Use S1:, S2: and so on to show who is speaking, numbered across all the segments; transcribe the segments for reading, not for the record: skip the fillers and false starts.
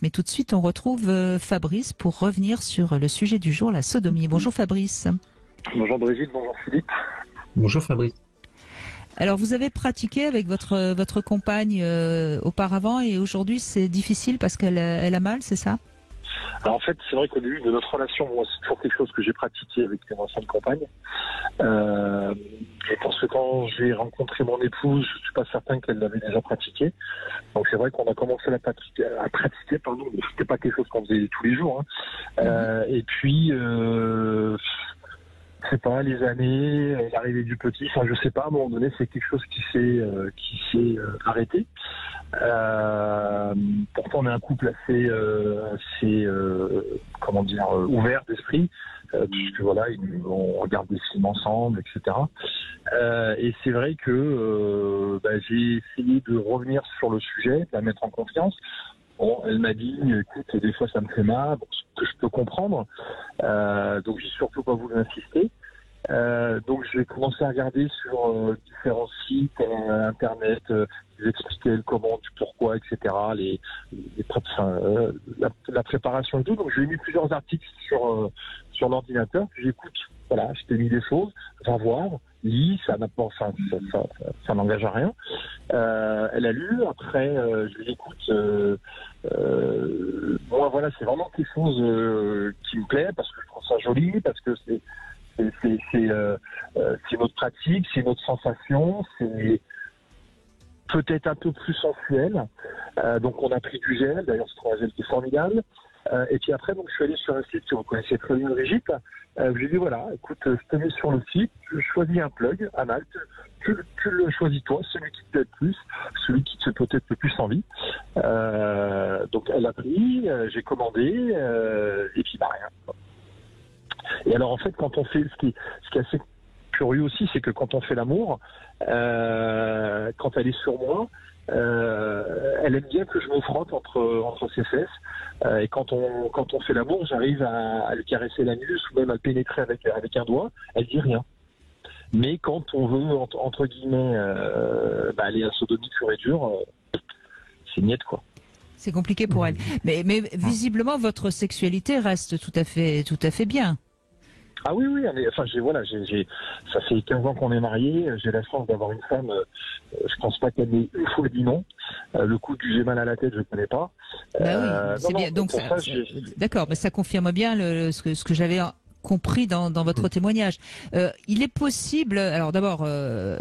S1: Mais tout de suite, on retrouve Fabrice pour revenir sur le sujet du jour, la sodomie. Bonjour Fabrice.
S2: Bonjour Brigitte, bonjour Philippe.
S3: Bonjour Fabrice.
S1: Alors vous avez pratiqué avec votre compagne auparavant et aujourd'hui c'est difficile parce qu'elle a mal, c'est ça?
S2: Alors en fait, c'est vrai qu'au début de notre relation, moi, c'est toujours quelque chose que j'ai pratiqué avec mon ancienne compagne. Je pense que quand j'ai rencontré mon épouse, je suis pas certain qu'elle l'avait déjà pratiqué. Donc c'est vrai qu'on a commencé à pratiquer, pardon, mais c'était pas quelque chose qu'on faisait tous les jours. Et puis, je sais pas, les années, l'arrivée du petit, enfin je sais pas, à un moment donné, c'est quelque chose qui s'est arrêté. Pourtant on est un couple assez ouvert d'esprit, puisque voilà, on regarde des films ensemble, etc. Et c'est vrai que j'ai essayé de revenir sur le sujet, de la mettre en confiance. Bon, elle m'a dit, écoute, des fois ça me fait mal, bon, ce que je peux comprendre. Donc j'ai surtout pas voulu insister. Donc j'ai commencé à regarder sur différents sites internet, ils expliquaient le comment, du pourquoi, etc. La préparation et tout. Donc j'ai mis plusieurs articles sur l'ordinateur. Puis j'écoute, voilà, je t'ai mis des choses, va voir, lis, ça n'engage à rien. Elle a lu, après je lui écoute. Moi voilà, c'est vraiment quelque chose qui me plaît parce que je trouve ça joli, parce que c'est notre pratique, c'est notre sensation, c'est peut-être un peu plus sensuel. Donc on a pris du gel, d'ailleurs c'est un gel qui est formidable. Et puis après, donc je suis allé sur un site que vous connaissez très bien, Brigitte. J'ai dit voilà, écoute, je te mets sur le site, je choisis un plug à Malte, tu le choisis toi, celui qui te plaît le plus, celui qui te fait peut-être le plus envie. Donc elle a pris, j'ai commandé, et puis rien. Et alors en fait, quand on fait, ce qui est assez curieux aussi, c'est que quand on fait l'amour, quand elle est sur moi, elle aime bien que je me frotte entre ses fesses. Et quand on fait l'amour, j'arrive à lui caresser l'anus ou même à le pénétrer avec un doigt. Elle dit rien. Mais quand on veut entre guillemets aller à sodomie pure et dure, c'est niette quoi.
S1: C'est compliqué pour elle. Mais visiblement votre sexualité reste tout à fait bien.
S2: Ah oui, enfin ça fait 15 ans qu'on est mariés, j'ai la chance d'avoir une femme, je pense pas qu'elle m'ait une fois dit non. Le coup du j'ai mal à la tête, je connais pas.
S1: Bah oui, c'est bien. Donc d'accord, mais ça confirme bien ce que j'avais compris dans votre témoignage. Il est possible, alors d'abord,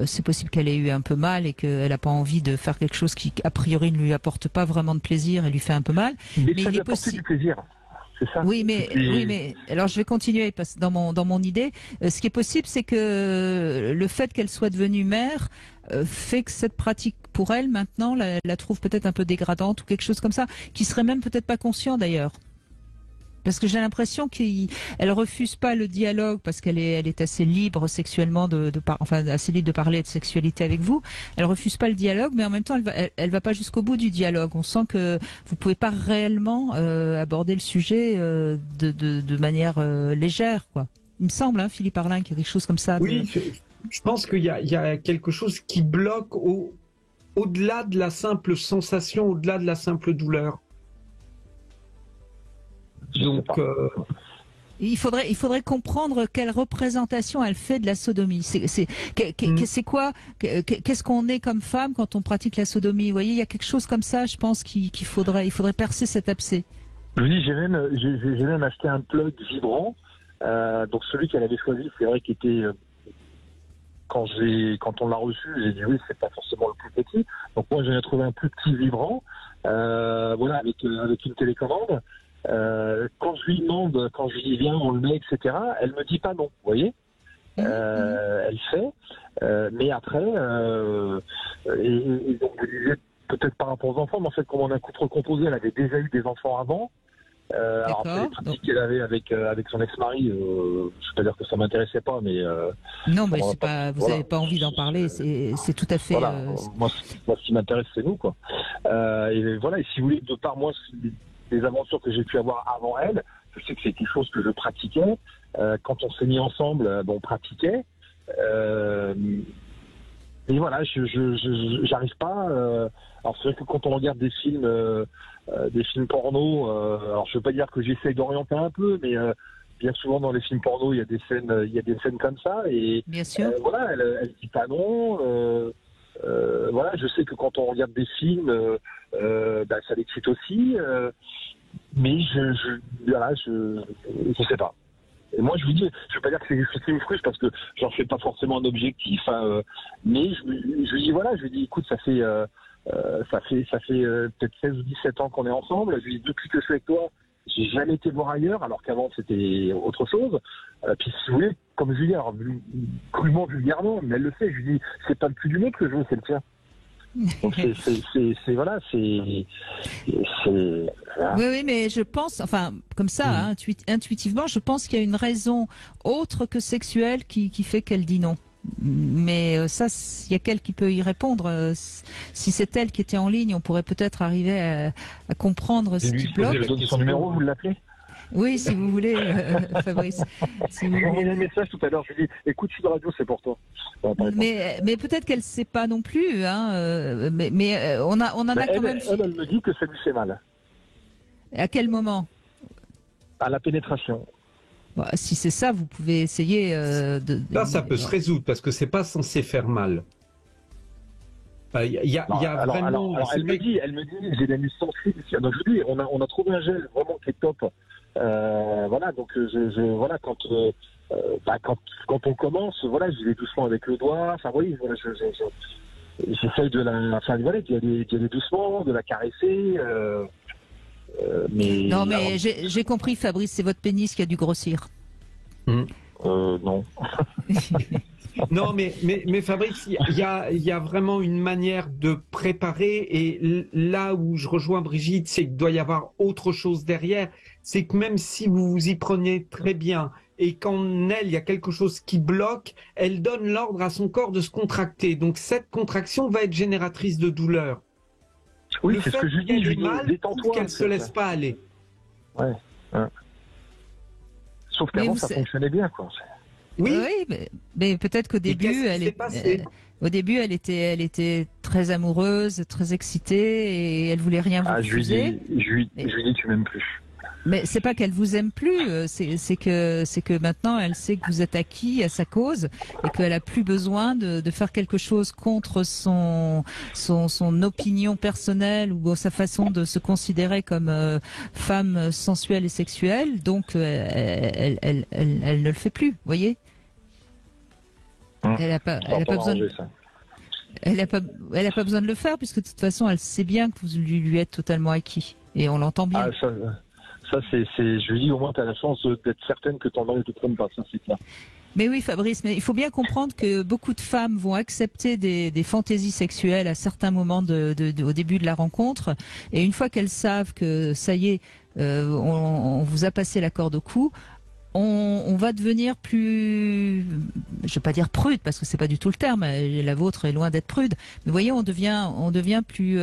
S1: c'est possible qu'elle ait eu un peu mal et qu'elle n'a pas envie de faire quelque chose qui, a priori, ne lui apporte pas vraiment de plaisir et lui fait un peu mal.
S2: Mais il est possible du plaisir. Ça,
S1: oui, mais alors je vais continuer parce que dans mon idée, ce qui est possible, c'est que le fait qu'elle soit devenue mère fait que cette pratique pour elle maintenant la trouve peut-être un peu dégradante ou quelque chose comme ça, qui serait même peut-être pas conscient d'ailleurs. Parce que j'ai l'impression qu'elle refuse pas le dialogue parce qu'elle est assez libre sexuellement assez libre de parler de sexualité avec vous. Elle refuse pas le dialogue, mais en même temps elle va pas jusqu'au bout du dialogue. On sent que vous pouvez pas réellement aborder le sujet de manière légère, quoi. Il me semble, Philippe Arlin, qu'il y a quelque chose comme ça.
S3: Oui, je pense qu'il y a quelque chose qui bloque au-delà de la simple sensation, au-delà de la simple douleur. Donc,
S1: il faudrait comprendre quelle représentation elle fait de la sodomie. C'est quoi? Qu'est-ce qu'on est comme femme quand on pratique la sodomie? Vous voyez, il y a quelque chose comme ça, je pense il faudrait percer cet abcès.
S2: Je vous dis, j'ai même acheté un plug vibrant. Donc celui qu'elle avait choisi, c'est vrai qu'il était quand on l'a reçu, j'ai dit oui, c'est pas forcément le plus petit. Donc moi j'en ai trouvé un plus petit vibrant, avec une télécommande. Quand je lui demande, quand je lui dis viens, on le met, etc., elle me dit pas non, vous voyez. Elle fait, mais après, et donc je disais peut-être par rapport aux enfants, mais en fait, comme on a un couple recomposé, elle avait déjà eu des enfants avant. Alors après, les pratiques qu'elle avait avec son ex-mari, je ne vais pas dire que ça m'intéressait pas, mais
S1: non, mais c'est pas, vous n'avez pas envie d'en parler, c'est tout à fait.
S2: Voilà, moi, ce qui m'intéresse, c'est nous, quoi. Et voilà, et si vous voulez, de par moi, les aventures que j'ai pu avoir avant elle, je sais que c'est quelque chose que je pratiquais. Quand on s'est mis ensemble, on pratiquait. Et voilà, j'arrive pas Alors c'est vrai que quand on regarde des films porno, alors je veux pas dire que j'essaye d'orienter un peu, mais bien souvent dans les films porno, il y a des scènes comme ça, et
S1: Bien sûr.
S2: voilà, elle dit pas non. Voilà, je sais que quand on regarde des films, ça l'excite aussi, mais je sais pas. Et moi, je vous dis, je veux pas dire que c'est quelque chose qui me frustre parce que j'en fais pas forcément un objectif, hein, mais je lui dis voilà, je lui dis écoute, ça fait peut-être 16 ou 17 ans qu'on est ensemble. Je lui dis depuis que je suis avec toi, j'ai jamais été voir ailleurs, alors qu'avant c'était autre chose. Puis si vous voulez, comme je lui dis, alors crûment, vulgairement, mais elle le sait, je lui dis c'est pas le cul du nez que je veux, c'est le tien. Donc voilà.
S1: Oui, mais je pense, enfin, comme ça, hein, intuitivement, je pense qu'il y a une raison autre que sexuelle qui fait qu'elle dit non. Mais ça, il y a qu'elle qui peut y répondre. Si c'est elle qui était en ligne, on pourrait peut-être arriver à comprendre ce qui bloque.
S2: Je donne son numéro, vous l'appelez?
S1: Oui, si vous voulez, Fabrice. Si vous
S2: J'ai
S1: voulez.
S2: envoyé un message tout à l'heure, je lui dis écoute, Sud Radio, c'est pour toi.
S1: Mais peut-être qu'elle ne sait pas non plus. Hein, mais on en a quand même.
S2: Elle me dit que ça lui fait mal.
S1: À quel moment?
S2: À la pénétration.
S1: Bah, si c'est ça, vous pouvez essayer
S3: Ça peut se résoudre parce que c'est pas censé faire mal. Il y a vraiment.
S2: Alors, elle me dit, j'ai des muscles sensibles. Donc je vous dis, on a trouvé un gel vraiment qui est top. Voilà, donc voilà, quand on commence, voilà, j'y vais doucement avec le doigt. Enfin, oui, voilà, j'essaye de la, enfin, voilà, d'y aller doucement, de la caresser. Mais
S1: non, mais j'ai compris, Fabrice, c'est votre pénis qui a dû grossir.
S2: Non.
S3: Non, mais Fabrice, il y a vraiment une manière de préparer, et là où je rejoins Brigitte, c'est qu'il doit y avoir autre chose derrière. C'est que même si vous vous y prenez très bien et qu'en elle, il y a quelque chose qui bloque, elle donne l'ordre à son corps de se contracter. Donc cette contraction va être génératrice de douleur.
S2: Oui,
S3: le
S2: c'est ce
S3: fait
S2: que je lui dis.
S3: qu'elle ait mal,
S2: Détends-toi.
S3: qu'elle se laisse pas aller.
S2: Ouais. Sauf qu'avant, ça fonctionnait bien, quoi.
S1: Oui, mais peut-être qu'au début, au début, elle était très amoureuse, très excitée, et elle voulait rien vous refuser.
S2: Je lui dis, tu m'aimes plus.
S1: Mais c'est pas qu'elle vous aime plus, c'est que maintenant elle sait que vous êtes acquis à sa cause et qu'elle a plus besoin de faire quelque chose contre son opinion personnelle ou sa façon de se considérer comme femme sensuelle et sexuelle. Donc elle ne le fait plus, vous voyez. Elle a pas besoin. Elle a pas besoin de le faire puisque de toute façon elle sait bien que vous lui êtes totalement acquis et on l'entend bien.
S2: Ça, je lui dis, au moins, tu as la chance d'être certaine que ton mari ne te trompe pas, ça, c'est clair.
S1: Mais oui, Fabrice, mais il faut bien comprendre que beaucoup de femmes vont accepter des fantaisies sexuelles à certains moments au début de la rencontre. Et une fois qu'elles savent que, ça y est, on vous a passé la corde au cou, on va devenir plus, je vais pas dire prude, parce que c'est pas du tout le terme, la vôtre est loin d'être prude. Mais vous voyez, on devient plus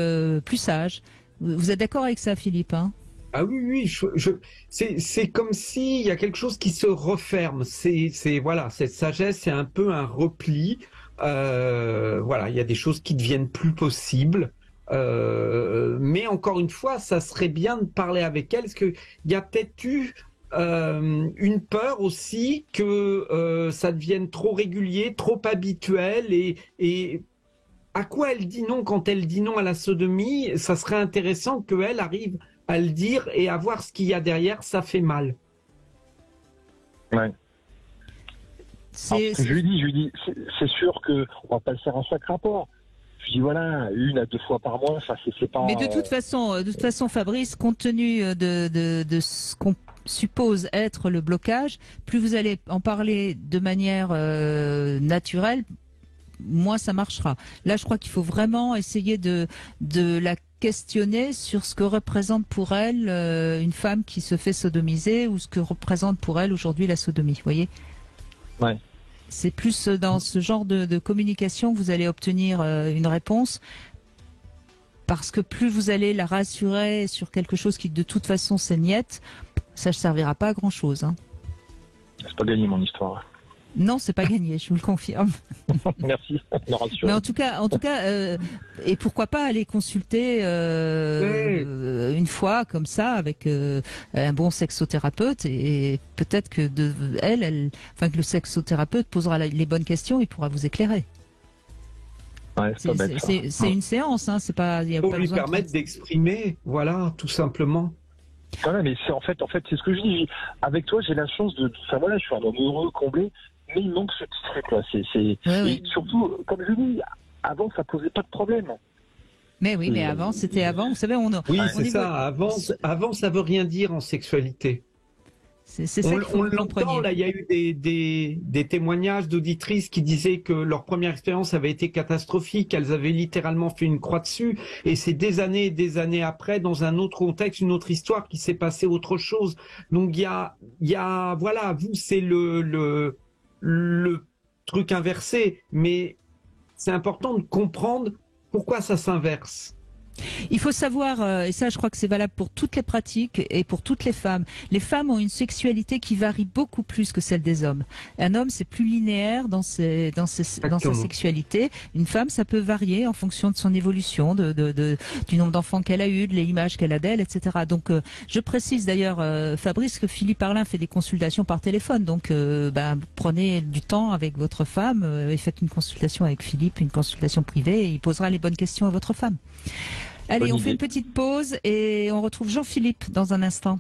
S1: sage. Vous êtes d'accord avec ça, Philippe, hein?
S3: Ah oui, c'est comme s'il y a quelque chose qui se referme. Voilà, cette sagesse, c'est un peu un repli. Voilà, il y a des choses qui deviennent plus possibles. Mais encore une fois, ça serait bien de parler avec elle, parce qu'il y a peut-être eu une peur aussi que ça devienne trop régulier, trop habituel, et à quoi elle dit non quand elle dit non à la sodomie. Ça serait intéressant qu'elle arrive à le dire et à voir ce qu'il y a derrière. Ça fait mal.
S2: Ouais. Je lui dis, c'est sûr qu'on va pas le faire à chaque rapport. Je dis voilà, 1 à 2 fois par mois, ça c'est pas.
S1: Mais de toute façon, Fabrice, compte tenu de ce qu'on suppose être le blocage, plus vous allez en parler de manière naturelle, moins ça marchera. Là, je crois qu'il faut vraiment essayer de la questionner sur ce que représente pour elle une femme qui se fait sodomiser, ou ce que représente pour elle aujourd'hui la sodomie, vous voyez.
S2: Ouais.
S1: C'est plus dans ce genre de communication que vous allez obtenir une réponse, parce que plus vous allez la rassurer sur quelque chose qui de toute façon c'est niette, ça ne servira pas à grand chose. Hein.
S2: C'est pas gagné mon histoire.
S1: Non, c'est pas gagné, je vous le confirme.
S2: Merci, me rassure.
S1: Mais en tout cas, et pourquoi pas aller consulter une fois comme ça avec un bon sexothérapeute et peut-être que que le sexothérapeute posera les bonnes questions et pourra vous éclairer.
S2: Ouais, c'est pas bête, ça.
S1: C'est une séance, hein, c'est pas. Il y a
S3: Pour
S1: pas
S3: lui
S1: besoin
S3: permettre d'exprimer, voilà, tout simplement.
S2: Voilà, mais c'est en fait, c'est ce que je dis. Avec toi, j'ai la chance enfin voilà, je suis un homme heureux, comblé, mais il manque ce petit truc, quoi. Et surtout, comme je dis, avant, ça posait pas de problème.
S1: Mais oui, mais avant, c'était avant. Vous savez,
S3: Oui, c'est ça. Avant, ça veut rien dire en sexualité.
S1: C'est ça qu'il faut
S3: on
S1: que vous
S3: l'entend,
S1: compreniez.
S3: là, il y a eu des témoignages d'auditrices qui disaient que leur première expérience avait été catastrophique, qu'elles avaient littéralement fait une croix dessus, et c'est des années et des années après, dans un autre contexte, une autre histoire, qui s'est passé autre chose. Donc il y a voilà, vous, c'est le truc inversé, mais c'est important de comprendre pourquoi ça s'inverse.
S1: Il faut savoir, et ça je crois que c'est valable pour toutes les pratiques et pour toutes les femmes. Les femmes ont une sexualité qui varie beaucoup plus que celle des hommes. Un homme, c'est plus linéaire dans sa sexualité. Une femme, ça peut varier en fonction de son évolution, du nombre d'enfants qu'elle a eu, de l'image qu'elle a d'elle, etc. Donc je précise d'ailleurs, Fabrice, que Philippe Arlin fait des consultations par téléphone. Donc prenez du temps avec votre femme et faites une consultation avec Philippe, une consultation privée, et il posera les bonnes questions à votre femme. Allez, on fait une petite pause et on retrouve Jean-Philippe dans un instant.